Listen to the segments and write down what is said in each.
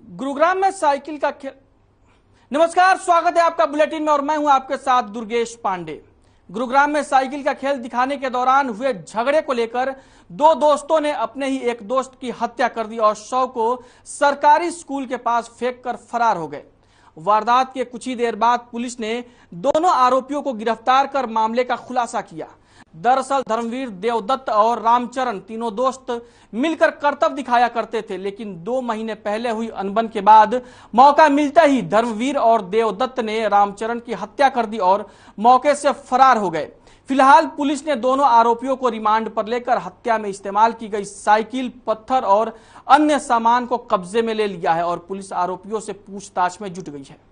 गुरुग्राम में साइकिल का खेल। नमस्कार, स्वागत है आपका बुलेटिन में और मैं हूं आपके साथ दुर्गेश पांडे। गुरुग्राम में साइकिल का खेल दिखाने के दौरान हुए झगड़े को लेकर दो दोस्तों ने अपने ही एक दोस्त की हत्या कर दी और शव को सरकारी स्कूल के पास फेंककर फरार हो गए। वारदात के कुछ ही देर बाद पुलिस ने दोनों आरोपियों को गिरफ्तार कर मामले का खुलासा किया। दरअसल धर्मवीर, देवदत्त और रामचरण तीनों दोस्त मिलकर करतब दिखाया करते थे, लेकिन 2 महीने पहले हुई अनबन के बाद मौका मिलता ही धर्मवीर और देवदत्त ने रामचरण की हत्या कर दी और मौके से फरार हो गए। फिलहाल पुलिस ने दोनों आरोपियों को रिमांड पर लेकर हत्या में इस्तेमाल की गई साइकिल, पत्थर और अन्य सामान को कब्जे में ले लिया है और पुलिस आरोपियों से पूछताछ में जुट गई है।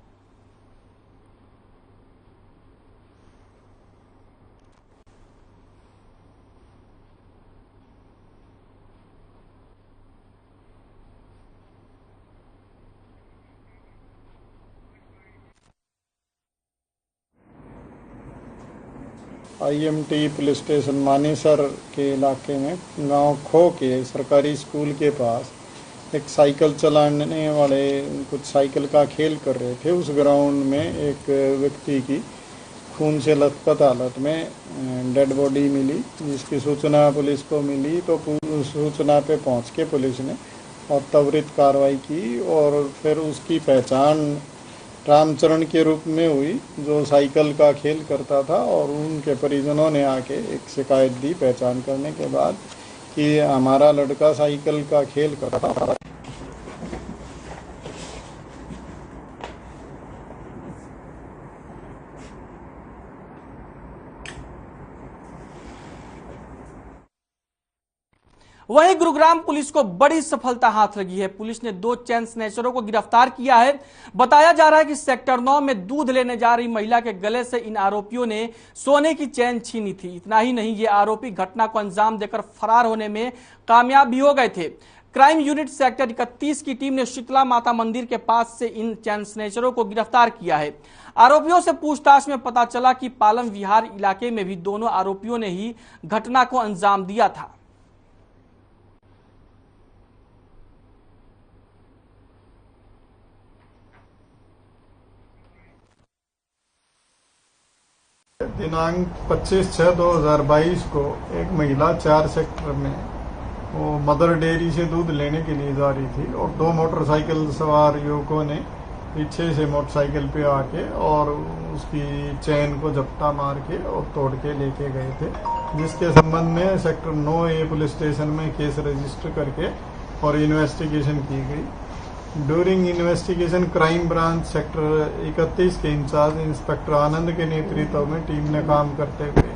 IMT पुलिस स्टेशन मानेसर के इलाके में गांव खो के सरकारी स्कूल के पास एक साइकिल चलाने वाले कुछ साइकिल का खेल कर रहे थे। उस ग्राउंड में एक व्यक्ति की खून से लथपथ हालत में डेड बॉडी मिली, जिसकी सूचना पुलिस को मिली तो सूचना पे पहुंच के पुलिस ने और त्वरित कार्रवाई की और फिर उसकी पहचान रामचरण के रूप में हुई, जो साइकिल का खेल करता था। और उनके परिजनों ने आके एक शिकायत दी पहचान करने के बाद कि हमारा लड़का साइकिल का खेल करता था। वहीं गुरुग्राम पुलिस को बड़ी सफलता हाथ लगी है। पुलिस ने 2 चैन स्नैचरों को गिरफ्तार किया है। बताया जा रहा है कि सेक्टर 9 में दूध लेने जा रही महिला के गले से इन आरोपियों ने सोने की चैन छीनी थी। इतना ही नहीं, ये आरोपी घटना को अंजाम देकर फरार होने में कामयाब भी हो गए थे। क्राइम यूनिट सेक्टर 31 की टीम ने शीतला माता मंदिर के पास से इन चैन स्नैचरों को गिरफ्तार किया है। आरोपियों से पूछताछ में पता चला कि पालम विहार इलाके में भी दोनों आरोपियों ने ही घटना को अंजाम दिया था। दिनांक 25/6/2022 को एक महिला 4 सेक्टर में वो मदर डेयरी से दूध लेने के लिए जा रही थी और 2 मोटरसाइकिल सवार युवकों ने पीछे से मोटरसाइकिल पे आके और उसकी चैन को झपटा मार के और तोड़ के लेके गए थे, जिसके संबंध में सेक्टर 9A पुलिस स्टेशन में केस रजिस्टर करके और इन्वेस्टिगेशन की गई। During investigation crime branch sector 31 के इंचार्ज इंस्पेक्टर आनंद के नेतृत्व में टीम ने काम करते हुए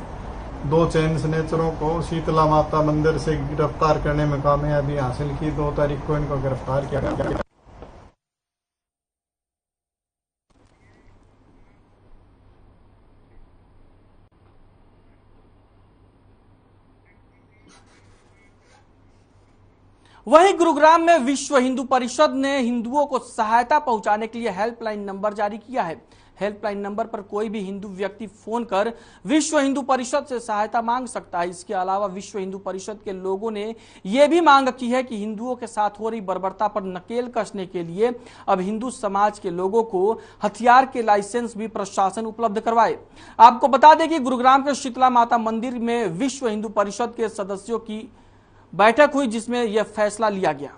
2 चैन स्नैचरों को शीतला माता मंदिर से गिरफ्तार करने में कामयाबी हासिल की। 2 तारीख को इनको गिरफ्तार किया गया। वहीं गुरुग्राम में विश्व हिंदू परिषद ने हिंदुओं को सहायता पहुंचाने के लिए हेल्पलाइन नंबर जारी किया है। हेल्पलाइन नंबर पर कोई भी हिंदू व्यक्ति फोन कर विश्व हिंदू परिषद से सहायता मांग सकता है। इसके अलावा विश्व हिंदू परिषद के लोगों ने यह भी मांग की है कि हिंदुओं के साथ हो रही बर्बरता पर नकेल कसने के लिए अब हिंदू समाज के लोगों को हथियार के लाइसेंस भी प्रशासन उपलब्ध करवाए। आपको बता दें कि गुरुग्राम के शीतला माता मंदिर में विश्व हिंदू परिषद के सदस्यों की बैठक हुई, जिसमें यह फैसला लिया गया।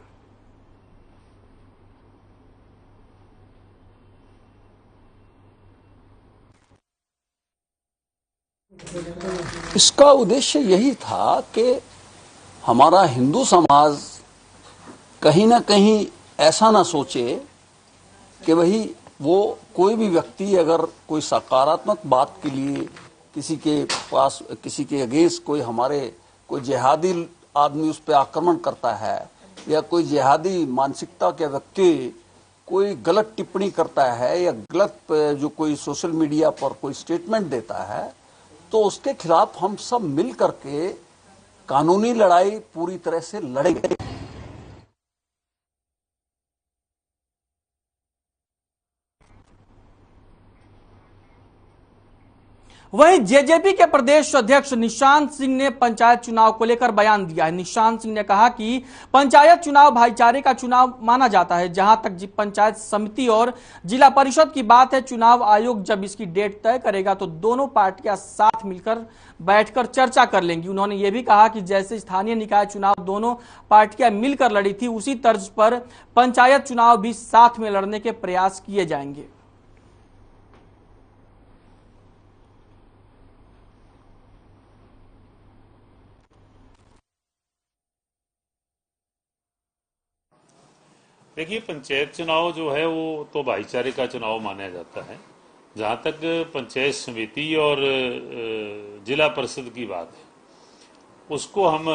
इसका उद्देश्य यही था कि हमारा हिंदू समाज कहीं ना कहीं ऐसा ना सोचे कि वही वो कोई भी व्यक्ति अगर कोई सकारात्मक बात के लिए किसी के पास, किसी के अगेंस्ट कोई जिहादी आदमी उस पर आक्रमण करता है या कोई जिहादी मानसिकता के व्यक्ति कोई गलत टिप्पणी करता है या गलत जो कोई सोशल मीडिया पर कोई स्टेटमेंट देता है, तो उसके खिलाफ हम सब मिल करके कानूनी लड़ाई पूरी तरह से लड़ेंगे। वहीं जेजेपी के प्रदेश अध्यक्ष निशांत सिंह ने पंचायत चुनाव को लेकर बयान दिया है। निशांत सिंह ने कहा कि पंचायत चुनाव भाईचारे का चुनाव माना जाता है। जहां तक पंचायत समिति और जिला परिषद की बात है, चुनाव आयोग जब इसकी डेट तय करेगा तो दोनों पार्टियां साथ मिलकर बैठकर चर्चा कर लेंगी। उन्होंने ये भी कहा कि जैसे स्थानीय निकाय चुनाव दोनों पार्टियां मिलकर लड़ी थी, उसी तर्ज पर पंचायत चुनाव भी साथ में लड़ने के प्रयास किए जाएंगे। देखिए, पंचायत चुनाव जो है वो तो भाईचारे का चुनाव माना जाता है। जहां तक पंचायत समिति और जिला परिषद की बात है, उसको हम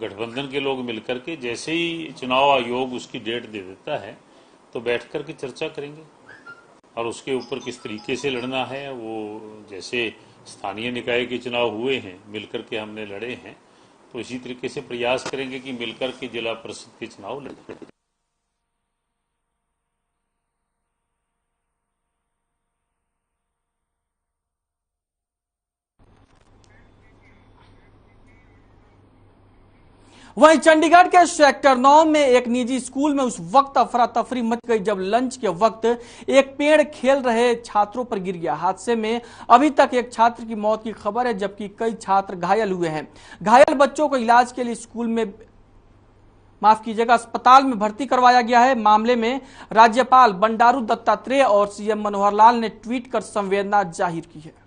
गठबंधन के लोग मिलकर के जैसे ही चुनाव आयोग उसकी डेट दे देता है तो बैठ कर के चर्चा करेंगे और उसके ऊपर किस तरीके से लड़ना है। वो जैसे स्थानीय निकाय के चुनाव हुए हैं, मिलकर के हमने लड़े हैं, तो इसी तरीके से प्रयास करेंगे कि मिलकर के जिला परिषद के चुनाव लड़ें। वहीं चंडीगढ़ के सेक्टर 9 में एक निजी स्कूल में उस वक्त अफरा तफरी मच गई जब लंच के वक्त एक पेड़ खेल रहे छात्रों पर गिर गया। हादसे में अभी तक एक छात्र की मौत की खबर है, जबकि कई छात्र घायल हुए हैं। घायल बच्चों को इलाज के लिए स्कूल में अस्पताल में भर्ती करवाया गया है। मामले में राज्यपाल बंडारू दत्तात्रेय और सीएम मनोहर लाल ने ट्वीट कर संवेदना जाहिर की है।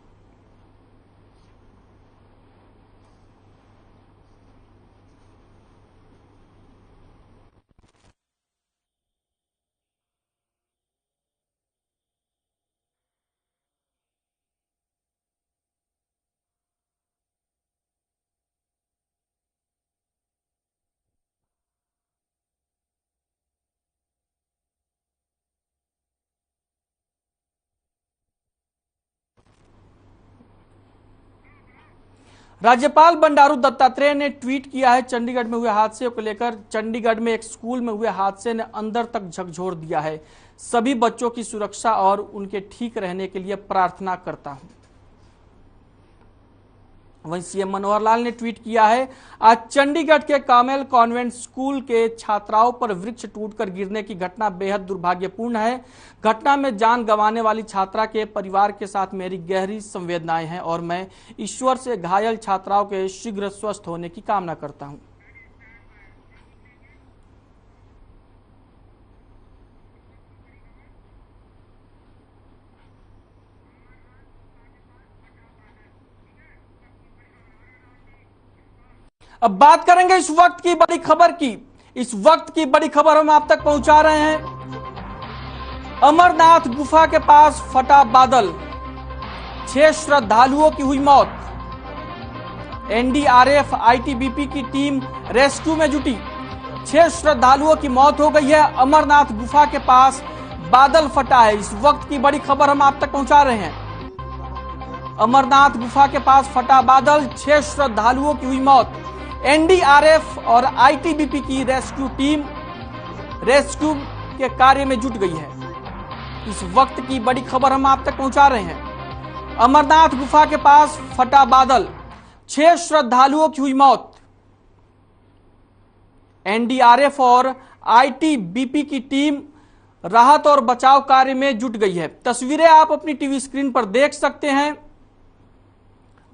राज्यपाल बंडारू दत्तात्रेय ने ट्वीट किया है चंडीगढ़ में हुए हादसे को लेकर। चंडीगढ़ में एक स्कूल में हुए हादसे ने अंदर तक झकझोर दिया है। सभी बच्चों की सुरक्षा और उनके ठीक रहने के लिए प्रार्थना करता हूं। वहीं सीएम मनोहर लाल ने ट्वीट किया है, आज चंडीगढ़ के कामेल कॉन्वेंट स्कूल के छात्राओं पर वृक्ष टूटकर गिरने की घटना बेहद दुर्भाग्यपूर्ण है। घटना में जान गंवाने वाली छात्रा के परिवार के साथ मेरी गहरी संवेदनाएं हैं और मैं ईश्वर से घायल छात्राओं के शीघ्र स्वस्थ होने की कामना करता हूं। अब बात करेंगे इस वक्त की बड़ी खबर की। इस वक्त की बड़ी खबर हम आप तक पहुंचा रहे हैं। अमरनाथ गुफा के पास फटा बादल, 6 श्रद्धालुओं की हुई मौत। एनडीआरएफ आईटीबीपी की टीम रेस्क्यू में जुटी। 6 श्रद्धालुओं की मौत हो गई है। अमरनाथ गुफा के पास बादल फटा है। इस वक्त की बड़ी खबर हम आप तक पहुंचा रहे हैं। अमरनाथ गुफा के पास फटा बादल, 6 श्रद्धालुओं की हुई मौत। एनडीआरएफ और आईटीबीपी की रेस्क्यू टीम रेस्क्यू के कार्य में जुट गई है। इस वक्त की बड़ी खबर हम आप तक पहुंचा रहे हैं। अमरनाथ गुफा के पास फटा बादल, 6 श्रद्धालुओं की हुई मौत। एनडीआरएफ और आईटीबीपी की टीम राहत और बचाव कार्य में जुट गई है। तस्वीरें आप अपनी टीवी स्क्रीन पर देख सकते हैं।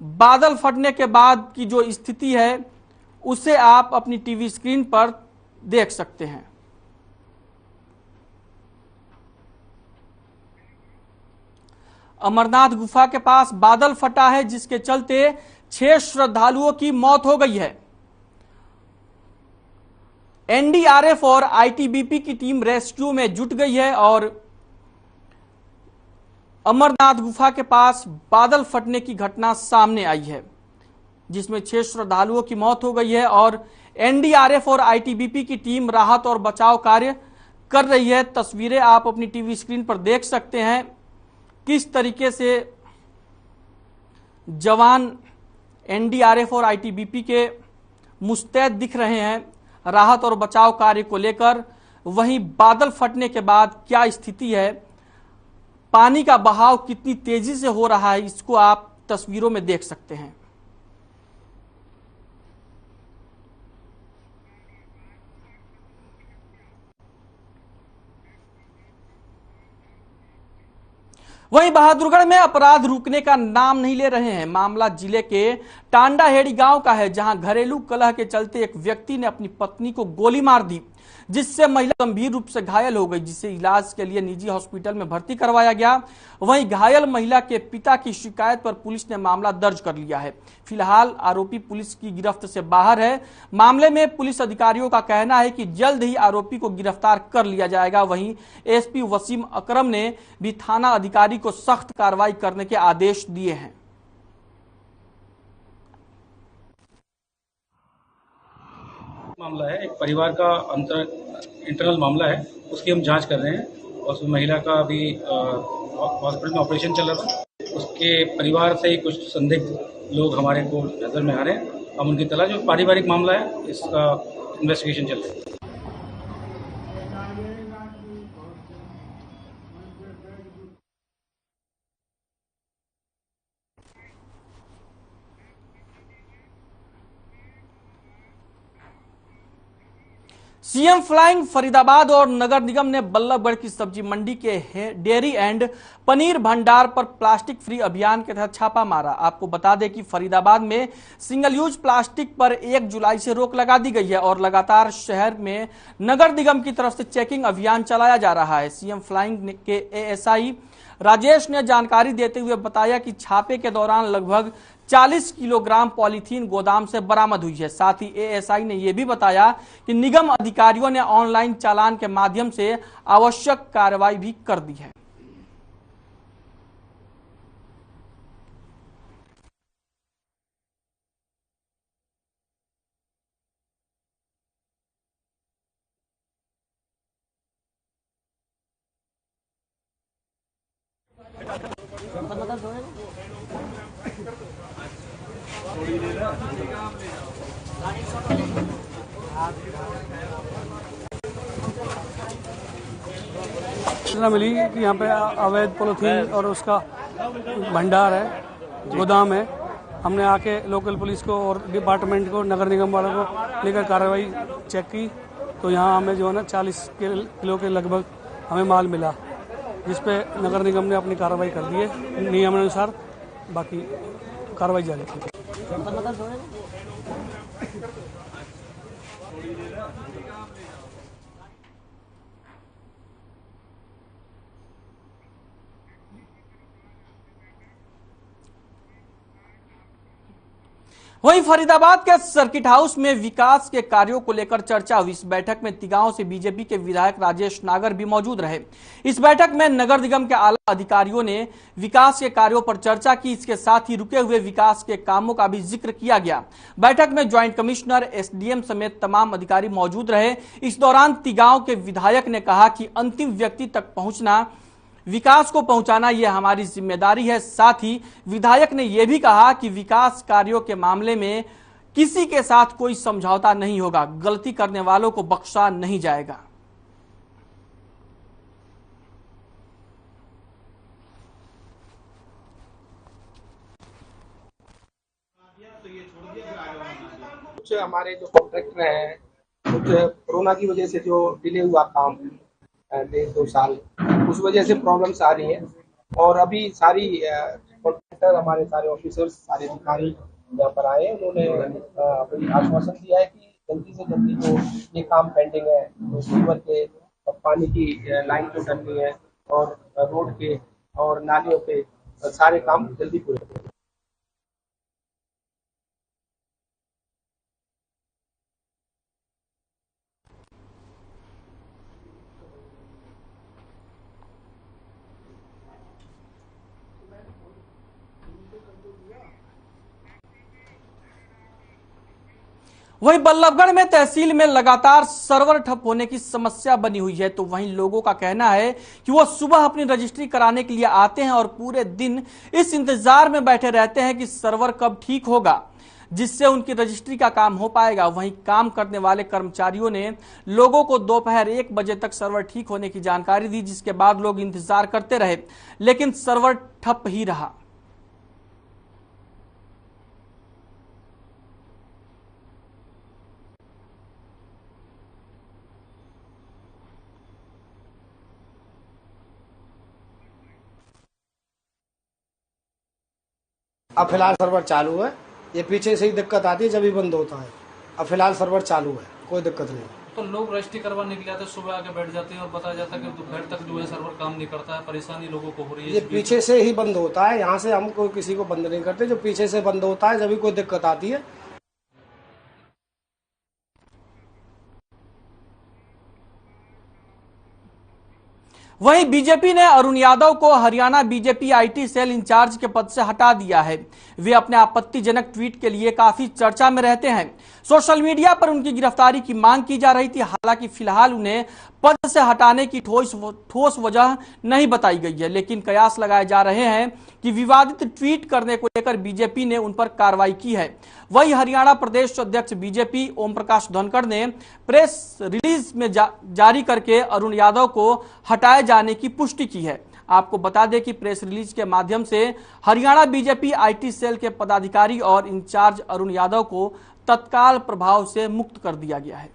बादल फटने के बाद की जो स्थिति है उसे आप अपनी टीवी स्क्रीन पर देख सकते हैं। अमरनाथ गुफा के पास बादल फटा है, जिसके चलते 6 श्रद्धालुओं की मौत हो गई है। एनडीआरएफ और आईटीबीपी की टीम रेस्क्यू में जुट गई है और अमरनाथ गुफा के पास बादल फटने की घटना सामने आई है, जिसमें 6 श्रद्धालुओं की मौत हो गई है और एनडीआरएफ और आईटीबीपी की टीम राहत और बचाव कार्य कर रही है। तस्वीरें आप अपनी टीवी स्क्रीन पर देख सकते हैं किस तरीके से जवान एनडीआरएफ और आईटीबीपी के मुस्तैद दिख रहे हैं राहत और बचाव कार्य को लेकर। वहीं बादल फटने के बाद क्या स्थिति है, पानी का बहाव कितनी तेजी से हो रहा है, इसको आप तस्वीरों में देख सकते हैं। वहीं बहादुरगढ़ में अपराध रुकने का नाम नहीं ले रहे हैं। मामला जिले के टांडाहेड़ी गांव का है, जहां घरेलू कलह के चलते एक व्यक्ति ने अपनी पत्नी को गोली मार दी, जिससे महिला गंभीर रूप से घायल हो गई, जिसे इलाज के लिए निजी हॉस्पिटल में भर्ती करवाया गया। वहीं घायल महिला के पिता की शिकायत पर पुलिस ने मामला दर्ज कर लिया है। फिलहाल आरोपी पुलिस की गिरफ्त से बाहर है। मामले में पुलिस अधिकारियों का कहना है कि जल्द ही आरोपी को गिरफ्तार कर लिया जाएगा। वहीं एसपी वसीम अकरम ने भी थाना अधिकारी को सख्त कार्रवाई करने के आदेश दिए हैं। मामला है, एक परिवार का इंटरनल मामला है, उसकी हम जांच कर रहे हैं। और उस महिला का अभी हॉस्पिटल में ऑपरेशन चल रहा था। उसके परिवार से ही कुछ संदिग्ध लोग हमारे को नजर में आ रहे हैं। हम उनकी तलाश, जो पारिवारिक मामला है, इसका इन्वेस्टिगेशन चल रहा है। सीएम फ्लाइंग फरीदाबाद और नगर निगम ने बल्लभगढ़ की सब्जी मंडी के डेयरी एंड पनीर भंडार पर प्लास्टिक फ्री अभियान के तहत छापा मारा। आपको बता दें कि फरीदाबाद में सिंगल यूज प्लास्टिक पर 1 जुलाई से रोक लगा दी गई है और लगातार शहर में नगर निगम की तरफ से चेकिंग अभियान चलाया जा रहा है। सीएम फ्लाइंग के एएसआई राजेश ने जानकारी देते हुए बताया कि छापे के दौरान लगभग 40 किलोग्राम पॉलीथीन गोदाम से बरामद हुई है। साथ ही एएसआई ने यह भी बताया कि निगम अधिकारियों ने ऑनलाइन चालान के माध्यम से आवश्यक कार्रवाई भी कर दी है। सूचना मिली कि यहाँ पे अवैध पॉलीथीन और उसका भंडार है, गोदाम है। हमने आके लोकल पुलिस को और डिपार्टमेंट को, नगर निगम वालों को लेकर कार्रवाई चेक की, तो यहाँ हमें जो है ना 40 किलो के लगभग हमें माल मिला, जिस पे नगर निगम ने अपनी कार्रवाई कर दी है नियमानुसार। बाकी कार्रवाई जारी है। वहीं फरीदाबाद के सर्किट हाउस में विकास के कार्यों को लेकर चर्चा हुई। इस बैठक में तिगांव से बीजेपी के विधायक राजेश नागर भी मौजूद रहे। इस बैठक में नगर निगम के आला अधिकारियों ने विकास के कार्यों पर चर्चा की। इसके साथ ही रुके हुए विकास के कामों का भी जिक्र किया गया। बैठक में ज्वाइंट कमिश्नर, एसडीएम समेत तमाम अधिकारी मौजूद रहे। इस दौरान तिगांव के विधायक ने कहा कि अंतिम व्यक्ति तक पहुंचना, विकास को पहुंचाना यह हमारी जिम्मेदारी है। साथ ही विधायक ने यह भी कहा कि विकास कार्यों के मामले में किसी के साथ कोई समझौता नहीं होगा, गलती करने वालों को बख्शा नहीं जाएगा। कुछ हमारे जो कॉन्ट्रैक्टर हैं, कुछ कोरोना की वजह से जो डिले हुआ काम 1.5-2 साल, उस वजह से प्रॉब्लम्स आ रही हैं। और अभी सारी कॉन्ट्रैक्टर, हमारे सारे ऑफिसर्स, सारे अधिकारी यहाँ पर आए। उन्होंने अपनी आश्वासन दिया है कि जल्दी से जल्दी जो ये काम पेंडिंग है, तो सीवर के पानी की लाइन जो डलनी है और रोड के और नालियों के सारे काम जल्दी पूरे करें। वहीं बल्लभगढ़ में तहसील में लगातार सर्वर ठप होने की समस्या बनी हुई है। तो वहीं लोगों का कहना है कि वो सुबह अपनी रजिस्ट्री कराने के लिए आते हैं और पूरे दिन इस इंतजार में बैठे रहते हैं कि सर्वर कब ठीक होगा, जिससे उनकी रजिस्ट्री का काम हो पाएगा। वहीं काम करने वाले कर्मचारियों ने लोगों को दोपहर 1 बजे तक सर्वर ठीक होने की जानकारी दी, जिसके बाद लोग इंतजार करते रहे, लेकिन सर्वर ठप ही रहा। अब फिलहाल सर्वर चालू है। ये पीछे से ही दिक्कत आती है जब भी बंद होता है। अब फिलहाल सर्वर चालू है, कोई दिक्कत नहीं। तो लोग रजिस्ट्री करवाने के लिए आते, सुबह आके बैठ जाते हैं और बताया जाता है कि दोपहर तक जो है सर्वर काम नहीं करता है, परेशानी लोगों को हो रही है। ये पीछे से ही बंद होता है, यहाँ से हम कोई किसी को बंद नहीं करते। जो पीछे से बंद होता है जब भी कोई दिक्कत आती है। वहीं बीजेपी ने अरुण यादव को Haryana BJP IT cell incharge के पद से हटा दिया है। वे अपने आपत्तिजनक ट्वीट के लिए काफी चर्चा में रहते हैं। सोशल मीडिया पर उनकी गिरफ्तारी की मांग की जा रही थी। हालांकि फिलहाल उन्हें पद से हटाने की ठोस वजह नहीं बताई गई है, लेकिन कयास लगाए जा रहे हैं कि विवादित ट्वीट करने को लेकर बीजेपी ने उन पर कार्रवाई की है। वहीं हरियाणा प्रदेश अध्यक्ष बीजेपी ओम प्रकाश धनखड़ ने प्रेस रिलीज में जारी करके अरुण यादव को हटाए जाने की पुष्टि की है। आपको बता दें कि प्रेस रिलीज के माध्यम से हरियाणा बीजेपी आईटी सेल के पदाधिकारी और इंचार्ज अरुण यादव को तत्काल प्रभाव से मुक्त कर दिया गया है।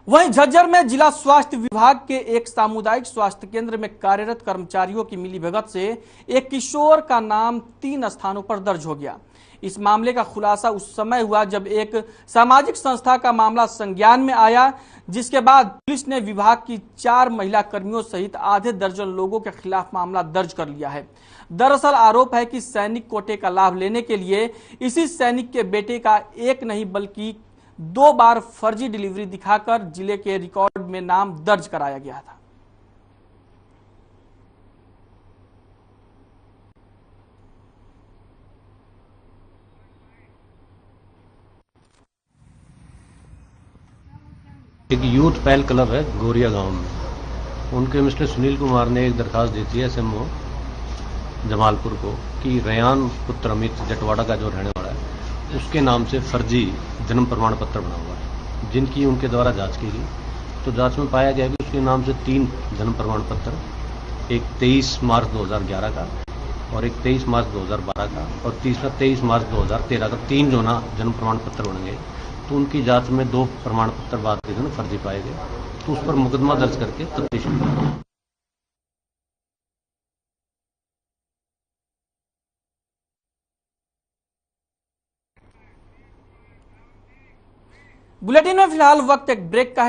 वहीं झज्जर में जिला स्वास्थ्य विभाग के एक सामुदायिक स्वास्थ्य केंद्र में कार्यरत कर्मचारियों की मिलीभगत से एक किशोर का नाम 3 स्थानों पर दर्ज हो गया। इस मामले का खुलासा उस समय हुआ जब एक सामाजिक संस्था का मामला संज्ञान में आया, जिसके बाद पुलिस ने विभाग की 4 महिला कर्मियों सहित आधे दर्जन लोगों के खिलाफ मामला दर्ज कर लिया है। दरअसल आरोप है कि सैनिक कोटे का लाभ लेने के लिए इसी सैनिक के बेटे का एक नहीं बल्कि 2 बार फर्जी डिलीवरी दिखाकर जिले के रिकॉर्ड में नाम दर्ज कराया गया था। एक यूथ पहल क्लब है गोरिया गांव में, उनके मिस्टर सुनील कुमार ने एक दरखास्त दी थी एसएमओ जमालपुर को कि रेयान पुत्र अमित जटवाड़ा का जो रहने वाला है उसके नाम से फर्जी जन्म प्रमाण पत्र बना हुआ है, जिनकी उनके द्वारा जांच की गई। तो जांच में पाया गया कि उसके नाम से 3 जन्म प्रमाण पत्र, एक 23 मार्च 2011 का और एक 23 मार्च 2012 का और तीसरा 23 मार्च 2013 का, 3 जो ना जन्म प्रमाण पत्र बन गए। तो उनकी जांच में 2 प्रमाण पत्र बाद के दिन फर्जी पाए गए, तो उस पर मुकदमा दर्ज करके तफ्तीश की। बुलेटिन में फिलहाल वक्त एक ब्रेक का है।